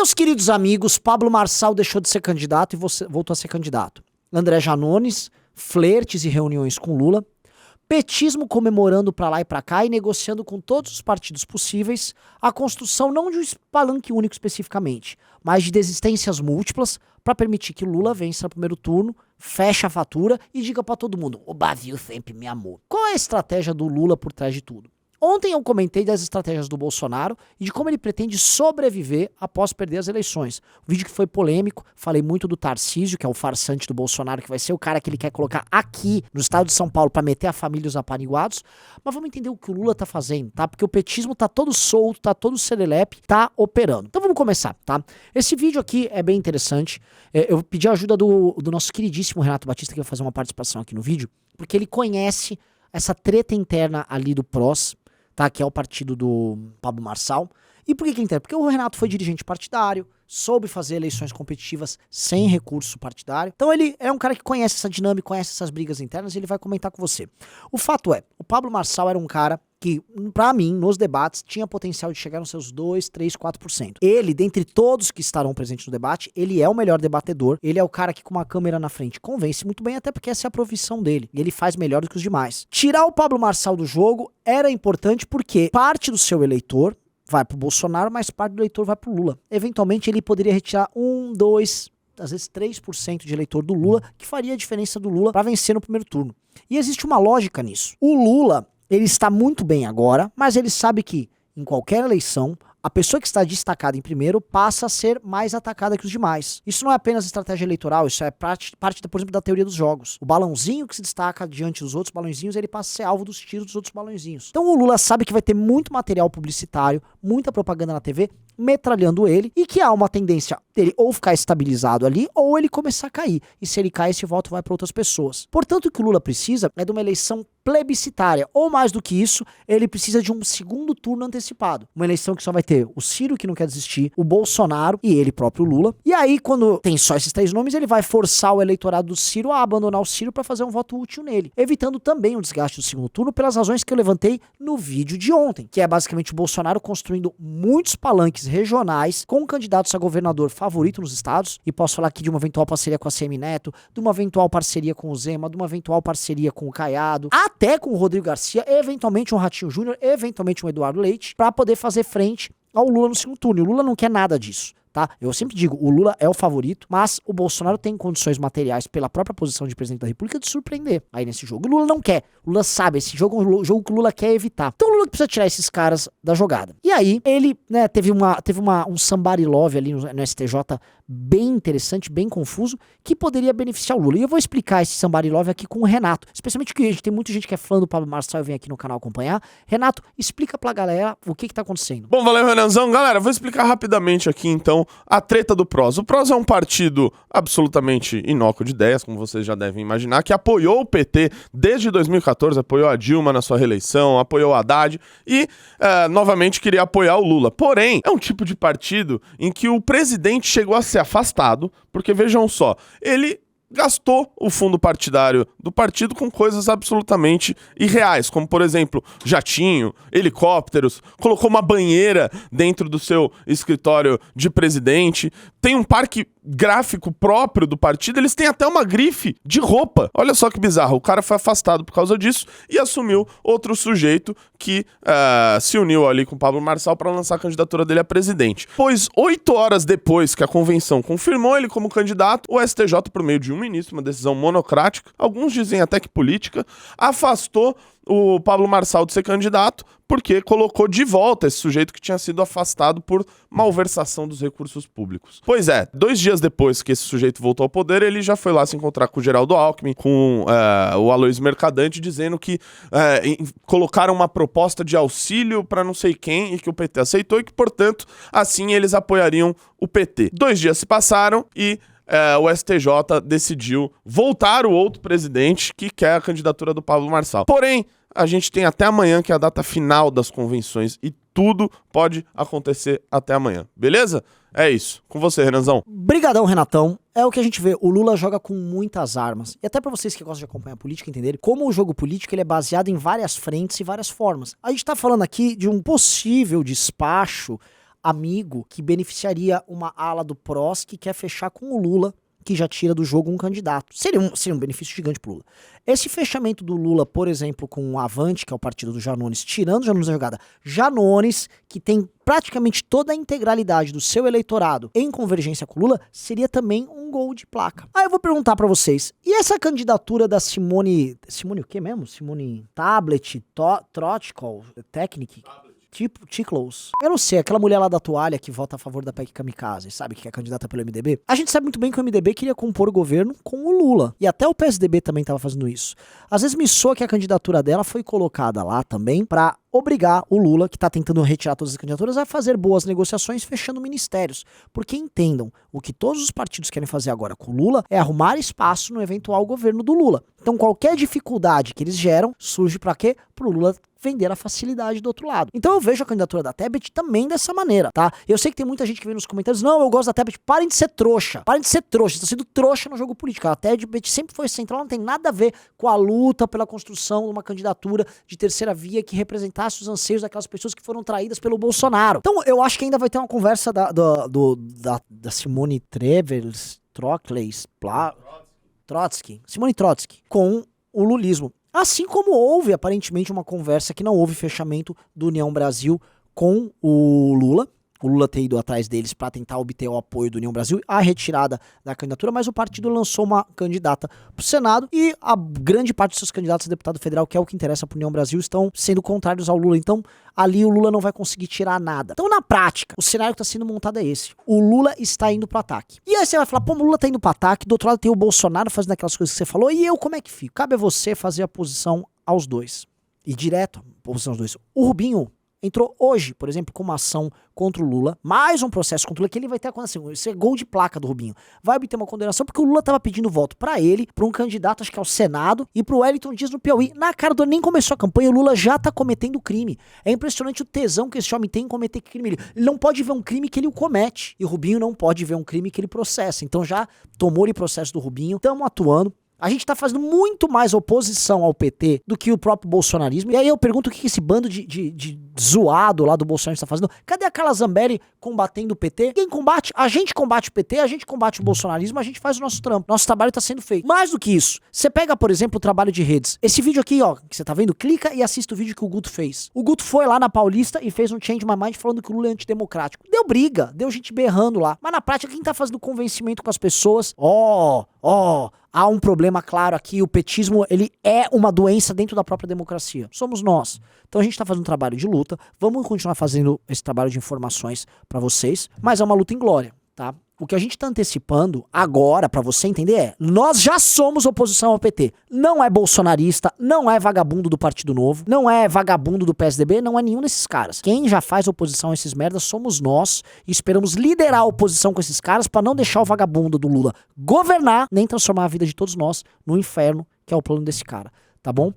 Meus queridos amigos, Pablo Marçal deixou de ser candidato e voltou a ser candidato. André Janones, flertes e reuniões com Lula, petismo comemorando pra lá e pra cá e negociando com todos os partidos possíveis a construção não de um palanque único especificamente, mas de desistências múltiplas para permitir que Lula vença no primeiro turno, feche a fatura e diga pra todo mundo: o Brasil sempre me amou. Qual é a estratégia do Lula por trás de tudo? Ontem eu comentei das estratégias do Bolsonaro e de como ele pretende sobreviver após perder as eleições. Um vídeo que foi polêmico, falei muito do Tarcísio, que é o farsante do Bolsonaro, que vai ser o cara que ele quer colocar aqui no estado de São Paulo para meter a família e os apaniguados. Mas vamos entender o que o Lula tá fazendo, tá? Porque o petismo tá todo solto, tá todo serelepe, tá operando. Então vamos começar, tá? Esse vídeo aqui é bem interessante. Eu pedi a ajuda do nosso queridíssimo Renato Batista, que vai fazer uma participação aqui no vídeo, porque ele conhece essa treta interna ali do PROS, tá, que é o partido do Pablo Marçal. E por que ele entende? Porque o Renato foi dirigente partidário, soube fazer eleições competitivas sem recurso partidário. Então ele é um cara que conhece essa dinâmica, conhece essas brigas internas e ele vai comentar com você. O fato é, o Pablo Marçal era um cara que, pra mim, nos debates, tinha potencial de chegar nos seus 2, 3, 4%. Ele, dentre todos que estarão presentes no debate, ele é o melhor debatedor, ele é o cara que com uma câmera na frente convence muito bem, até porque essa é a profissão dele, e ele faz melhor do que os demais. Tirar o Pablo Marçal do jogo era importante porque parte do seu eleitor vai pro Bolsonaro, mas parte do eleitor vai pro Lula. Eventualmente ele poderia retirar 1, 2, às vezes 3% de eleitor do Lula, que faria a diferença do Lula pra vencer no primeiro turno. E existe uma lógica nisso. O Lula, ele está muito bem agora, mas ele sabe que em qualquer eleição, a pessoa que está destacada em primeiro passa a ser mais atacada que os demais. Isso não é apenas estratégia eleitoral, isso é parte, por exemplo, da teoria dos jogos. O balãozinho que se destaca diante dos outros balãozinhos, ele passa a ser alvo dos tiros dos outros balãozinhos. Então o Lula sabe que vai ter muito material publicitário, muita propaganda na TV, metralhando ele, e que há uma tendência dele ou ficar estabilizado ali, ou ele começar a cair. E se ele cai, esse voto vai para outras pessoas. Portanto, o que o Lula precisa é de uma eleição plebiscitária, ou mais do que isso, ele precisa de um segundo turno antecipado. Uma eleição que só vai ter o Ciro, que não quer desistir, o Bolsonaro e ele próprio Lula. E aí, quando tem só esses três nomes, ele vai forçar o eleitorado do Ciro a abandonar o Ciro para fazer um voto útil nele, evitando também o desgaste do segundo turno pelas razões que eu levantei no vídeo de ontem, que é basicamente o Bolsonaro construindo muitos palanques regionais com candidatos a governador favorito nos estados, e posso falar aqui de uma eventual parceria com a CM Neto, de uma eventual parceria com o Zema, de uma eventual parceria com o Caiado, até com o Rodrigo Garcia, eventualmente um Ratinho Júnior, eventualmente um Eduardo Leite, para poder fazer frente ao Lula no segundo turno. E o Lula não quer nada disso, tá? Eu sempre digo, o Lula é o favorito, mas o Bolsonaro tem condições materiais pela própria posição de presidente da República de surpreender aí nesse jogo. O Lula não quer. O Lula sabe, esse jogo é um jogo que o Lula quer evitar. Então o Lula precisa tirar esses caras da jogada. E aí, ele, né, teve um somebody love ali no STJ bem interessante, bem confuso, que poderia beneficiar o Lula. E eu vou explicar esse somebody love aqui com o Renato. Especialmente porque tem muita gente que é fã do Pablo Marçal e vem aqui no canal acompanhar. Renato, explica pra galera o que tá acontecendo. Bom, valeu, Renanzão. Galera, vou explicar rapidamente aqui, então, a treta do PROS. O PROS é um partido absolutamente inócuo de ideias, como vocês já devem imaginar, que apoiou o PT desde 2014, apoiou a Dilma na sua reeleição, apoiou o Haddad e, novamente, queria apoiar o Lula. Porém, é um tipo de partido em que o presidente chegou a ser afastado, porque, vejam só, ele gastou o fundo partidário do partido com coisas absolutamente irreais, como, por exemplo, jatinho, helicópteros, colocou uma banheira dentro do seu escritório de presidente, tem um parque gráfico próprio do partido, eles têm até uma grife de roupa. Olha só que bizarro, o cara foi afastado por causa disso e assumiu outro sujeito que se uniu ali com o Pablo Marçal para lançar a candidatura dele a presidente. Pois 8 horas depois que a convenção confirmou ele como candidato, o STJ, por meio de um ministro, uma decisão monocrática, alguns dizem até que política, afastou o Pablo Marçal de ser candidato porque colocou de volta esse sujeito que tinha sido afastado por malversação dos recursos públicos. Pois é, 2 dias depois que esse sujeito voltou ao poder, ele já foi lá se encontrar com o Geraldo Alckmin, com o Aloysio Mercadante, dizendo que colocaram uma proposta de auxílio para não sei quem e que o PT aceitou e que, portanto, assim eles apoiariam o PT. 2 dias se passaram e o STJ decidiu voltar o outro presidente que quer a candidatura do Pablo Marçal. Porém, a gente tem até amanhã, que é a data final das convenções, e tudo pode acontecer até amanhã, beleza? É isso. Com você, Renanzão. Brigadão, Renatão. É o que a gente vê, o Lula joga com muitas armas. E até pra vocês que gostam de acompanhar a política entenderem, como o jogo político ele é baseado em várias frentes e várias formas. A gente tá falando aqui de um possível despacho amigo que beneficiaria uma ala do PROS que quer fechar com o Lula, que já tira do jogo um candidato. Seria um benefício gigante pro Lula. Esse fechamento do Lula, por exemplo, com o Avante, que é o partido do Janones, tirando o Janones da jogada, Janones, que tem praticamente toda a integralidade do seu eleitorado em convergência com o Lula, seria também um gol de placa. Aí eu vou perguntar pra vocês, e essa candidatura da Simone o quê mesmo? Simone Tablet, Trotkol, Technic? Tipo, Ticlos. Eu não sei, aquela mulher lá da toalha que vota a favor da PEC Kamikaze, sabe, que é candidata pelo MDB? A gente sabe muito bem que o MDB queria compor o governo com o Lula. E até o PSDB também tava fazendo isso. Às vezes me soa que a candidatura dela foi colocada lá também pra obrigar o Lula, que tá tentando retirar todas as candidaturas, a fazer boas negociações fechando ministérios. Porque entendam, o que todos os partidos querem fazer agora com o Lula é arrumar espaço no eventual governo do Lula. Então qualquer dificuldade que eles geram surge pra quê? Pro Lula vender a facilidade do outro lado. Então eu vejo a candidatura da Tebet também dessa maneira, tá? Eu sei que tem muita gente que vem nos comentários, não, eu gosto da Tebet, parem de ser trouxa, vocês estão sendo trouxa no jogo político. A Tebet sempre foi central, não tem nada a ver com a luta pela construção de uma candidatura de terceira via que representasse os anseios daquelas pessoas que foram traídas pelo Bolsonaro. Então eu acho que ainda vai ter uma conversa da Simone Simone Trotsky com o lulismo. Assim como houve, aparentemente, uma conversa que não houve fechamento do União Brasil com o Lula. O Lula ter ido atrás deles para tentar obter o apoio do União Brasil, a retirada da candidatura, mas o partido lançou uma candidata pro Senado e a grande parte dos seus candidatos a deputado federal, que é o que interessa pro União Brasil, estão sendo contrários ao Lula. Então, ali o Lula não vai conseguir tirar nada. Então, na prática, o cenário que tá sendo montado é esse. O Lula está indo pro ataque. E aí você vai falar, pô, o Lula tá indo pro ataque, do outro lado tem o Bolsonaro fazendo aquelas coisas que você falou, e eu como é que fico? Cabe a você fazer a posição aos dois. E direto, a posição aos dois. O Rubinho entrou hoje, por exemplo, com uma ação contra o Lula, mais um processo contra o Lula, que ele vai ter a condenação. Isso é gol de placa do Rubinho. Vai obter uma condenação porque o Lula tava pedindo voto pra ele, pra um candidato, acho que ao Senado, e pro Wellington Dias no Piauí. Na cara do nem começou a campanha, o Lula já tá cometendo crime. É impressionante o tesão que esse homem tem em cometer crime. Ele não pode ver um crime que ele o comete. E o Rubinho não pode ver um crime que ele processa. Então já tomou-lhe processo do Rubinho. Estamos atuando. A gente tá fazendo muito mais oposição ao PT do que o próprio bolsonarismo. E aí eu pergunto o que esse bando de zoado lá do Bolsonaro está fazendo. Cadê a Carla Zambelli combatendo o PT? Quem combate? A gente combate o PT, a gente combate o bolsonarismo, a gente faz o nosso trampo. Nosso trabalho tá sendo feito. Mais do que isso, você pega, por exemplo, o trabalho de redes. Esse vídeo aqui, ó, que você tá vendo, clica e assista o vídeo que o Guto fez. O Guto foi lá na Paulista e fez um Change My Mind falando que o Lula é antidemocrático. Deu briga, deu gente berrando lá. Mas na prática, quem tá fazendo convencimento com as pessoas? Há um problema claro aqui, o petismo, ele é uma doença dentro da própria democracia. Somos nós. Então a gente tá fazendo um trabalho de luta, vamos continuar fazendo esse trabalho de informações pra vocês, mas é uma luta em glória, tá? O que a gente tá antecipando agora, pra você entender, é nós já somos oposição ao PT. Não é bolsonarista, não é vagabundo do Partido Novo, não é vagabundo do PSDB, não é nenhum desses caras. Quem já faz oposição a esses merdas somos nós e esperamos liderar a oposição com esses caras pra não deixar o vagabundo do Lula governar, nem transformar a vida de todos nós no inferno, que é o plano desse cara, tá bom?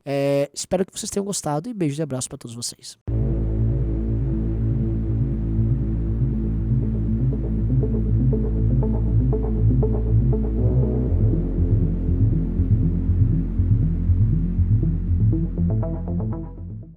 Espero que vocês tenham gostado e beijos e abraços pra todos vocês.